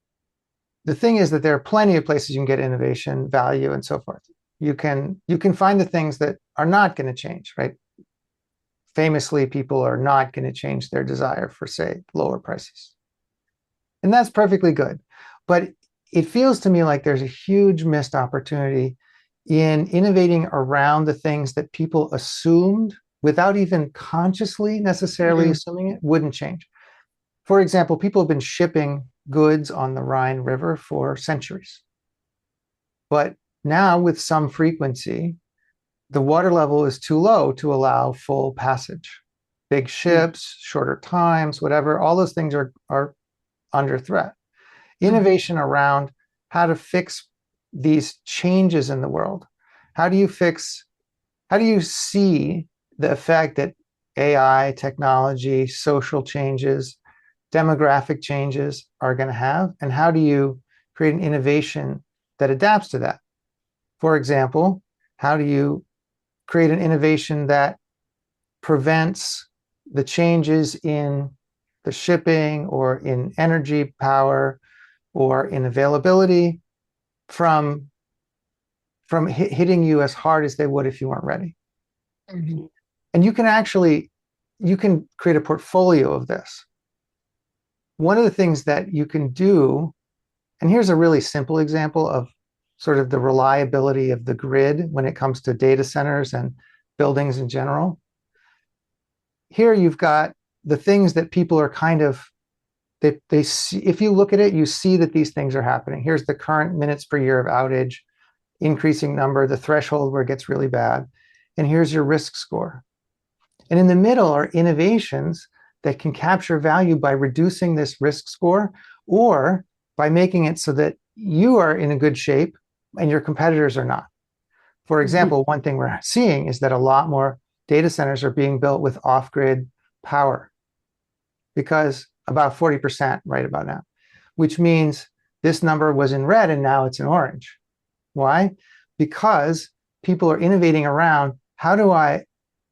the thing is that there are plenty of places you can get innovation, value, and so forth. You can find the things that are not going to change, right? Famously, people are not going to change their desire for, say, lower prices. And that's perfectly good. But it feels to me like there's a huge missed opportunity in innovating around the things that people assumed without even consciously necessarily mhm, assuming it wouldn't change. For example, people have been shipping goods on the Rhine River for centuries. But now with some frequency, the water level is too low to allow full passage. Big ships, shorter times, whatever, all those things are under threat. Innovation around how to fix these changes in the world. How do you see the effect that AI, technology, social changes, demographic changes are going to have? And how do you create an innovation that adapts to that? For example, how do you create an innovation that prevents the changes in the shipping or in energy power or in availability from hitting you as hard as they would if you weren't ready? Mhm. And you can create a portfolio of this. One of the things that you can do, and here's a really simple example of sort of the reliability of the grid when it comes to data centers and buildings in general. Here you've got the things that people are kind of they see, if you look at it, you see that these things are happening. Here's the current minutes per year of outage, increasing number, the threshold where it gets really bad. And here's your risk score. And in the middle are innovations that can capture value by reducing this risk score or by making it so that you are in a good shape and your competitors are not. For example, one thing we're seeing is that a lot more data centers are being built with off-grid power because about 40% right about now, which means this number was in red and now it's in orange. Why? Because people are innovating around how do I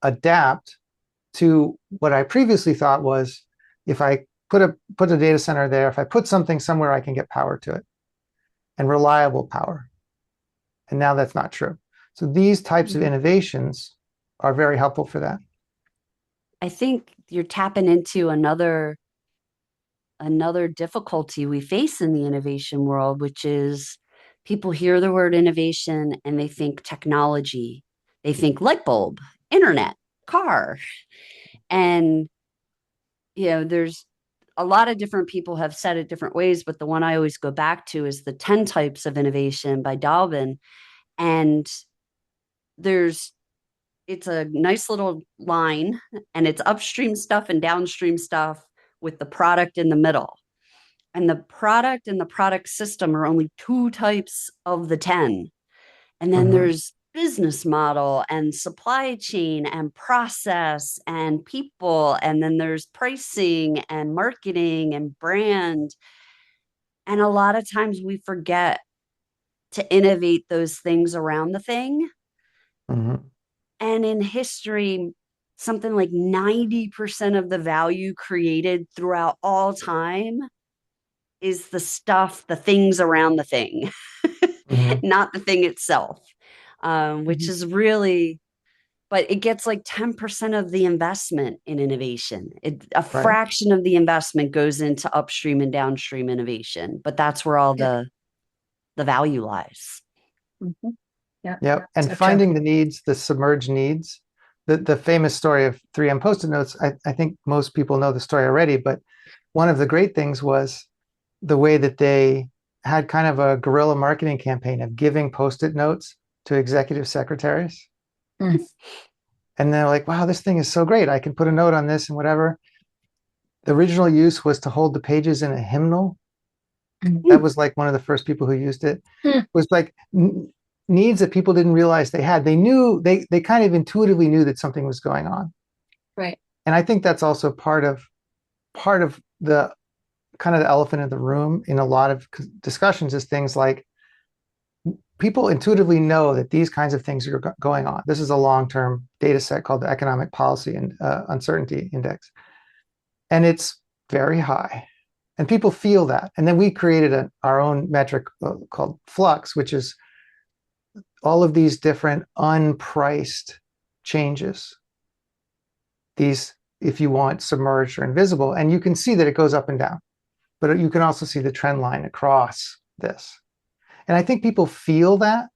adapt to what I previously thought was if I put a data center there, if I put something somewhere, I can get power to it and reliable power. And now that's not true. So these types of innovations are very helpful for that. I think you're tapping into another difficulty we face in the innovation world, which is people hear the word innovation and they think technology, they think light bulb, internet, car. And, there's a lot of different people have said it different ways, but the one I always go back to is the 10 types of innovation by Dalvin. And there's it's a nice little line, and it's upstream stuff and downstream stuff with the product in the middle. And the product and the product system are only two types of the 10. And then there's business model and supply chain and process and people. And then there's pricing and marketing and brand. And a lot of times we forget to innovate those things around the thing. Mm-hmm. And in history, something like 90% of the value created throughout all time is the stuff, the things around the thing, Mm-hmm. not the thing itself, which is really, but it gets like 10% of the investment in innovation. A Right. fraction of the investment goes into upstream and downstream innovation, but that's where all the value lies. Mhm. Yeah, Yep. And so true. finding the needs, the submerged needs, the famous story of 3M Post-it notes, I think most people know the story already, but one of the great things was the way that they had kind of a guerrilla marketing campaign of giving Post-it notes to executive secretaries. Mm. And they're like, wow, this thing is so great. I can put a note on this and whatever. The original use was to hold the pages in a hymnal. That Mm. was like one of the first people who used it. Mm. Was like needs that people didn't realize they had. They knew they kind of intuitively knew that something was going on. Right. And I think that's also part of the kind of the elephant in the room in a lot of discussions is things like people intuitively know that these kinds of things are going on. This is a long-term data set called the Economic Policy and Uncertainty Index, and it's very high. And people feel that. And then we created our own metric called Flux, which is all of these different unpriced changes. These, if you want, submerged or invisible. And you can see that it goes up and down, but you can also see the trend line across this. And I think people feel that.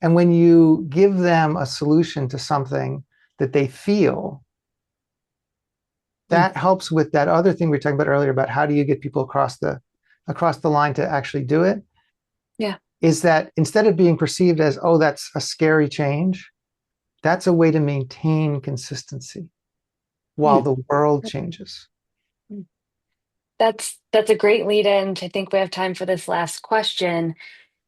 And when you give them a solution to something that they feel, that helps with that other thing we were talking about earlier about how do you get people across the line to actually do it. Yeah. is that instead of being perceived as, oh, that's a scary change, that's a way to maintain consistency while Hmm. the world changes. That's a great lead in. I think we have time for this last question.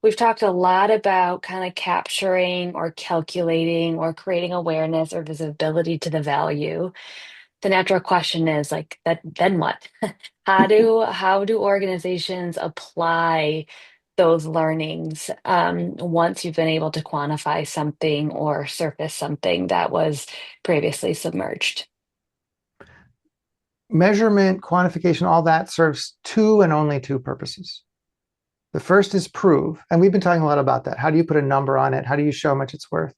We've talked a lot about kind of capturing or calculating or creating awareness or visibility to the value. The natural question is like that, then what? How do organizations apply those learnings once you've been able to quantify something or surface something that was previously submerged? Measurement, quantification, all that serves two and only two purposes. The first is prove, and we've been talking a lot about that. How do you put a number on it? How do you show how much it's worth?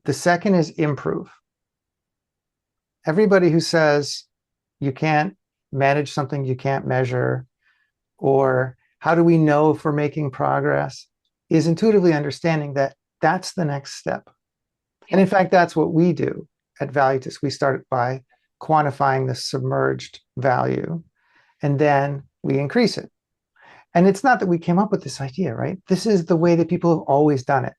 The second is improve. Everybody who says you can't manage something you can't measure, or how do we know if we're making progress, is intuitively understanding that that's the next step. And Yeah. in fact, that's what we do at Valuetus. We start by quantifying the submerged value, and then we increase it. And it's not that we came up with this idea, right? This is the way that people have always done it.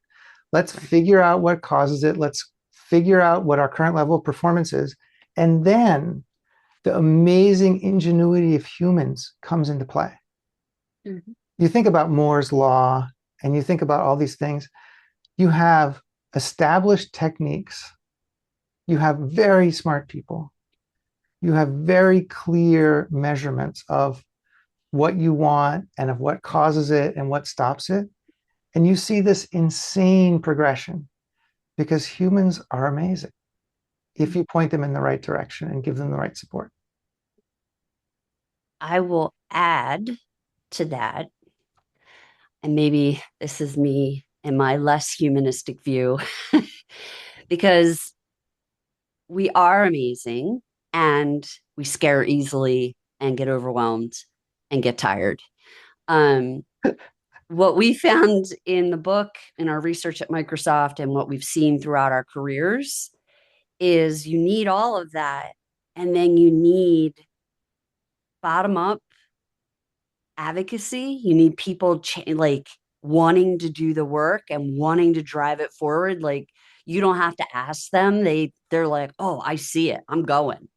Let's figure out what causes it. Let's figure out what our current level of performance is. And then the amazing ingenuity of humans comes into play. Mhm. You think about Moore's law and you think about all these things, you have established techniques, you have very smart people, you have very clear measurements of what you want and of what causes it and what stops it. And you see this insane progression because humans are amazing if you point them in the right direction and give them the right support. I will add to that, and maybe this is me and my less humanistic view, because we are amazing and we scare easily and get overwhelmed and get tired. Um, what we found in the book, in our research at Microsoft, and what we've seen throughout our careers is you need all of that. And then you need bottom up advocacy. You need people like wanting to do the work and wanting to drive it forward. Like you don't have to ask them. They're like, oh, I see it. I'm going.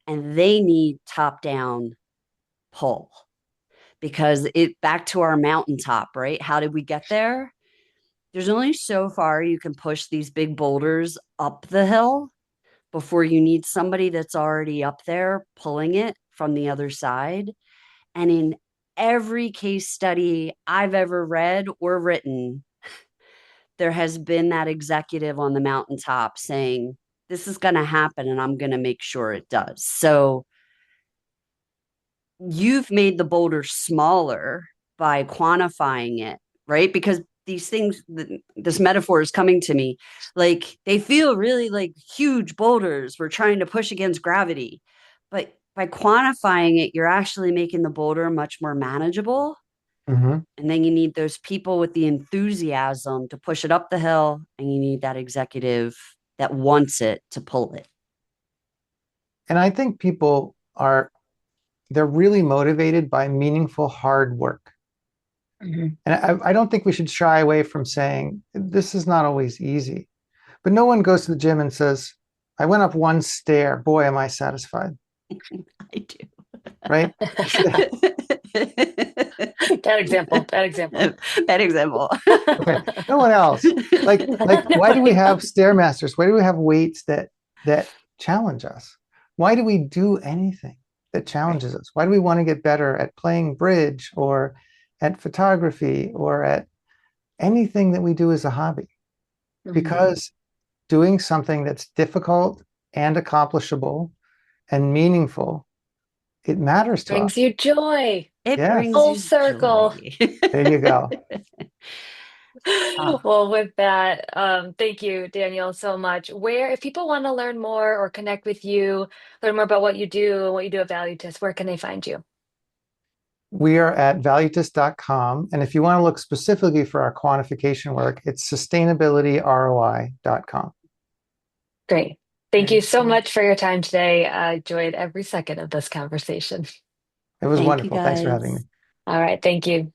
And they need top down pull because it back to our mountaintop, right? How did we get there? There's only so far you can push these big boulders up the hill before you need somebody that's already up there pulling it from the other side. And in every case study I've ever read or written, there has been that executive on the mountaintop saying, this is going to happen and I'm going to make sure it does. So you've made the boulder smaller by quantifying it, right? Because these things, this metaphor is coming to me like they feel really like huge boulders we're trying to push against gravity. But by quantifying it, you're actually making the boulder much more manageable. Mm-hmm. And then you need those people with the enthusiasm to push it up the hill, and you need that executive that wants it to pull it. And I think people are, they're really motivated by meaningful hard work. Mhm. And I don't think we should shy away from saying this is not always easy. But no one goes to the gym and says, I went up one stair. Boy, am I satisfied. I do. Right? Bad example, bad example. Bad example. Okay. No one else. Why do we have stairmasters? Why do we have weights that challenge us? Why do we do anything that Right. challenges us? Why do we want to get better at playing bridge or at photography or at anything that we do as a hobby? Mhm. Because doing something that's difficult and accomplishable and meaningful, it matters to us. Brings you joy. It brings Yes. Full you joy. circle. There you go. Ah, Well, with that, thank you, Daniel, so much. If people want to learn more or connect with you, learn more about what you do and what you do at Value Test, where can they find you? We are at valuetus.com. And if you want to look specifically for our quantification work, it's sustainabilityroi.com. Great. Thank you very so cool. much for your time today. I enjoyed every second of this conversation. It was Thank you wonderful. Thanks for having me. guys. All right. Thank you.